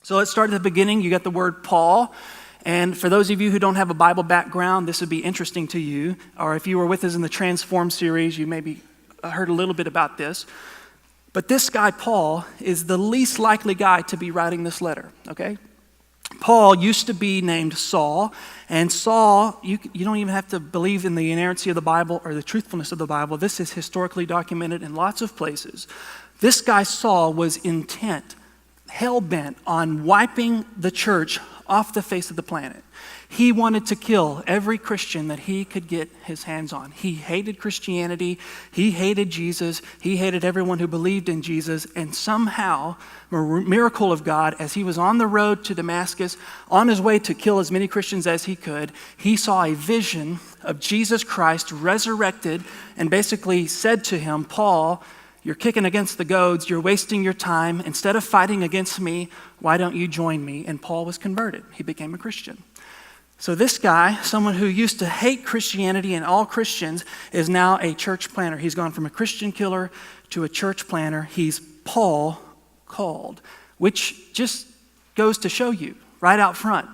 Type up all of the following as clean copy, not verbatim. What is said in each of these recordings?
So let's start at the beginning. You got the word Paul. And for those of you who don't have a Bible background, this would be interesting to you. Or if you were with us in the Transform series, you maybe heard a little bit about this. But this guy, Paul, is the least likely guy to be writing this letter, okay? Paul used to be named Saul, and Saul, you don't even have to believe in the inerrancy of the Bible or the truthfulness of the Bible. This is historically documented in lots of places. This guy, Saul, was intent, hell-bent on wiping the church off the face of the planet. He wanted to kill every Christian that he could get his hands on. He hated Christianity. He hated Jesus. He hated everyone who believed in Jesus. And somehow, a miracle of God, as he was on the road to Damascus, on his way to kill as many Christians as he could, he saw a vision of Jesus Christ resurrected and basically said to him, Paul, you're kicking against the goads. You're wasting your time. Instead of fighting against me, why don't you join me? And Paul was converted. He became a Christian. So this guy, someone who used to hate Christianity and all Christians, is now a church planner. He's gone from a Christian killer to a church planner. He's Paul called, which just goes to show you right out front.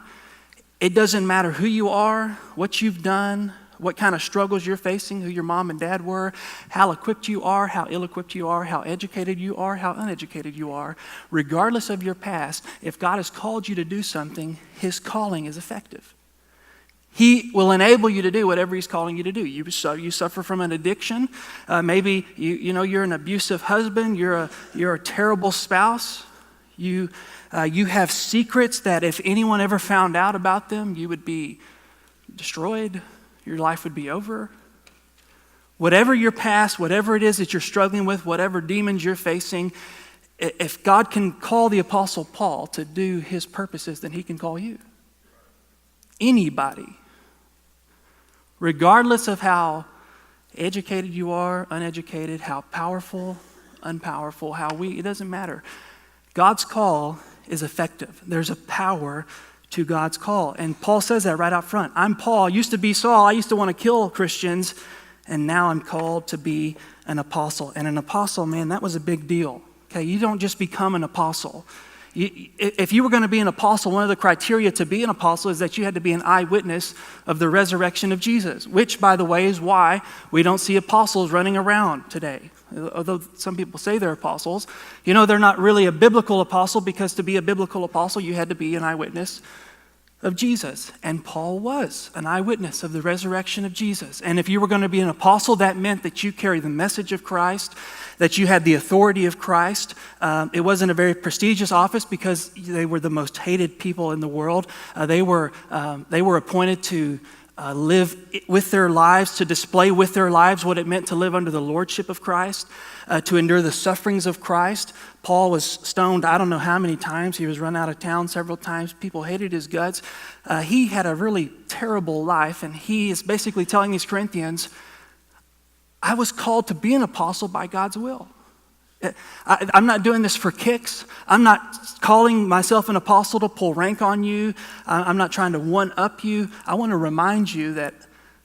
It doesn't matter who you are, what you've done, what kind of struggles you're facing, who your mom and dad were, how equipped you are, how ill-equipped you are, how educated you are, how uneducated you are. Regardless of your past, if God has called you to do something, his calling is effective. He will enable you to do whatever he's calling you to do. You suffer from an addiction. Maybe you're an abusive husband. You're a terrible spouse. You have secrets that if anyone ever found out about them, you would be destroyed. Your life would be over. Whatever your past, whatever it is that you're struggling with, whatever demons you're facing, if God can call the Apostle Paul to do his purposes, then he can call you. Anybody. Regardless of how educated you are, uneducated, how powerful, unpowerful, how weak, it doesn't matter. God's call is effective. There's a power to God's call. And Paul says that right out front. I'm Paul, I used to be Saul, I used to want to kill Christians, and now I'm called to be an apostle. And an apostle, man, that was a big deal. Okay, you don't just become an apostle. If you were going to be an apostle, one of the criteria to be an apostle is that you had to be an eyewitness of the resurrection of Jesus, which, by the way, is why we don't see apostles running around today. Although some people say they're apostles, they're not really a biblical apostle, because to be a biblical apostle, you had to be an eyewitness of Jesus. And Paul was an eyewitness of the resurrection of Jesus. And if you were going to be an apostle, that meant that you carried the message of Christ, that you had the authority of Christ. It wasn't a very prestigious office because they were the most hated people in the world. They were appointed to live with their lives, to display with their lives what it meant to live under the lordship of Christ, to endure the sufferings of Christ. Paul was stoned I don't know how many times. He was run out of town several times. People hated his guts. He had a really terrible life, and he is basically telling these Corinthians, I was called to be an apostle by God's will. I'm not doing this for kicks. I'm not calling myself an apostle to pull rank on you. I'm not trying to one-up you. I want to remind you that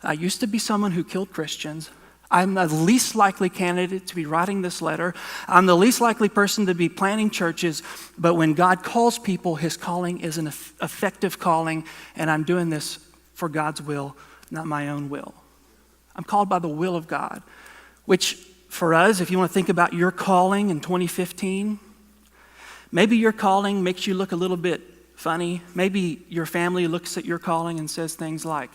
I used to be someone who killed Christians. I'm the least likely candidate to be writing this letter. I'm the least likely person to be planting churches. But when God calls people, his calling is an effective calling, and I'm doing this for God's will, not my own will. I'm called by the will of God, which for us, if you want to think about your calling in 2015, maybe your calling makes you look a little bit funny. Maybe your family looks at your calling and says things like,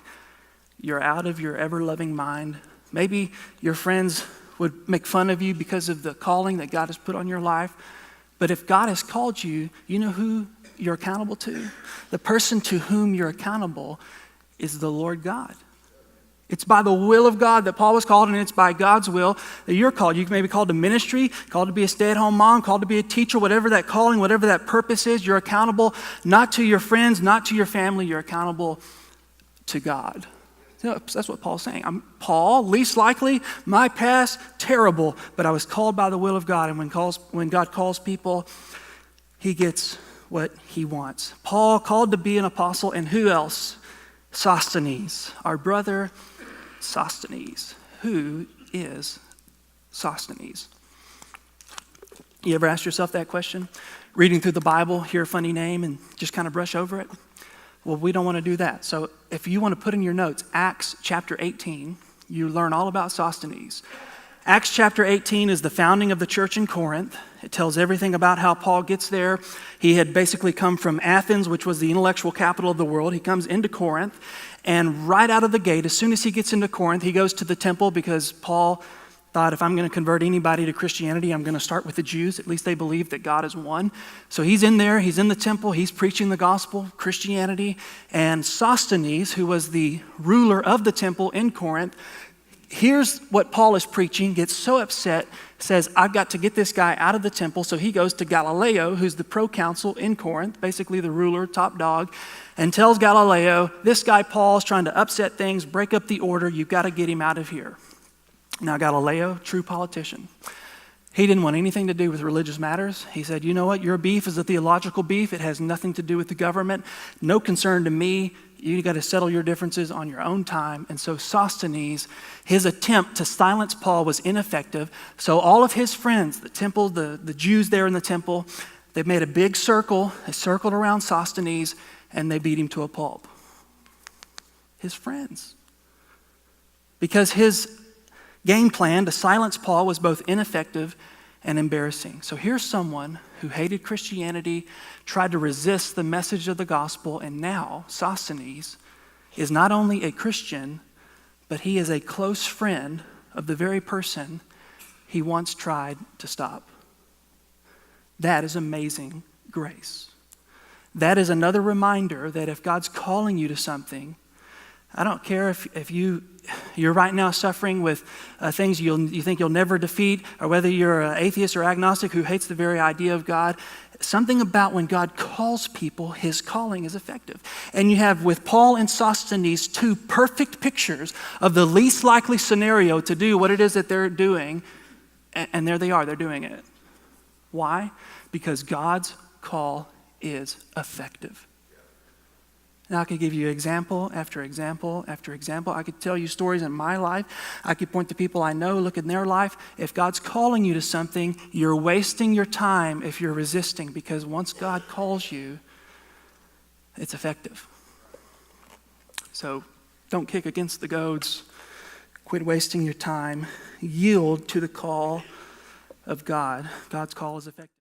you're out of your ever-loving mind. Maybe your friends would make fun of you because of the calling that God has put on your life. But if God has called you, you know who you're accountable to? The person to whom you're accountable is the Lord God. It's by the will of God that Paul was called, and it's by God's will that you're called. You may be called to ministry, called to be a stay-at-home mom, called to be a teacher, whatever that calling, whatever that purpose is. You're accountable not to your friends, not to your family. You're accountable to God. That's what Paul's saying. I'm Paul, least likely, my past, terrible, but I was called by the will of God. And when God calls people, he gets what he wants. Paul called to be an apostle, and who else? Sosthenes, our brother Sosthenes. Who is Sosthenes? You ever asked yourself that question? reading through the Bible, hear a funny name, and just kind of brush over it? Well, we don't want to do that. So if you want to put in your notes, Acts chapter 18, you learn all about Sosthenes. Acts chapter 18 is the founding of the church in Corinth. It tells everything about how Paul gets there. He had basically come from Athens, which was the intellectual capital of the world. He comes into Corinth, and right out of the gate, as soon as he gets into Corinth, he goes to the temple because Paul thought, if I'm going to convert anybody to Christianity, I'm going to start with the Jews. At least they believe that God is one. So he's in there, he's in the temple, he's preaching the gospel, Christianity. And Sosthenes, who was the ruler of the temple in Corinth, hears what Paul is preaching, gets so upset, says, I've got to get this guy out of the temple. So he goes to Kaleo, who's the proconsul in Corinth, basically the ruler, top dog, and tells Kaleo, this guy Paul is trying to upset things, break up the order, you've got to get him out of here. Now Kaleo, true politician, he didn't want anything to do with religious matters. He said, you know what, your beef is a theological beef. It has nothing to do with the government. No concern to me. You got to settle your differences on your own time. And so Sosthenes, his attempt to silence Paul was ineffective. So all of his friends, the temple, the Jews there in the temple, they made a big circle. They circled around Sosthenes and they beat him to a pulp. His friends. Because his game plan to silence Paul was both ineffective and embarrassing. So here's someone who hated Christianity, tried to resist the message of the gospel, and now Sosthenes is not only a Christian, but he is a close friend of the very person he once tried to stop. That is amazing grace. That is another reminder that if God's calling you to something, I don't care if you're right now suffering with things you think you'll never defeat, or whether you're an atheist or agnostic who hates the very idea of God. Something about when God calls people, his calling is effective. And you have with Paul and Sosthenes two perfect pictures of the least likely scenario to do what it is that they're doing. And there they are, they're doing it. Why? Because God's call is effective. Now, I could give you example after example after example. I could tell you stories in my life. I could point to people I know, look in their life. If God's calling you to something, you're wasting your time if you're resisting, because once God calls you, it's effective. So don't kick against the goads. Quit wasting your time. Yield to the call of God. God's call is effective.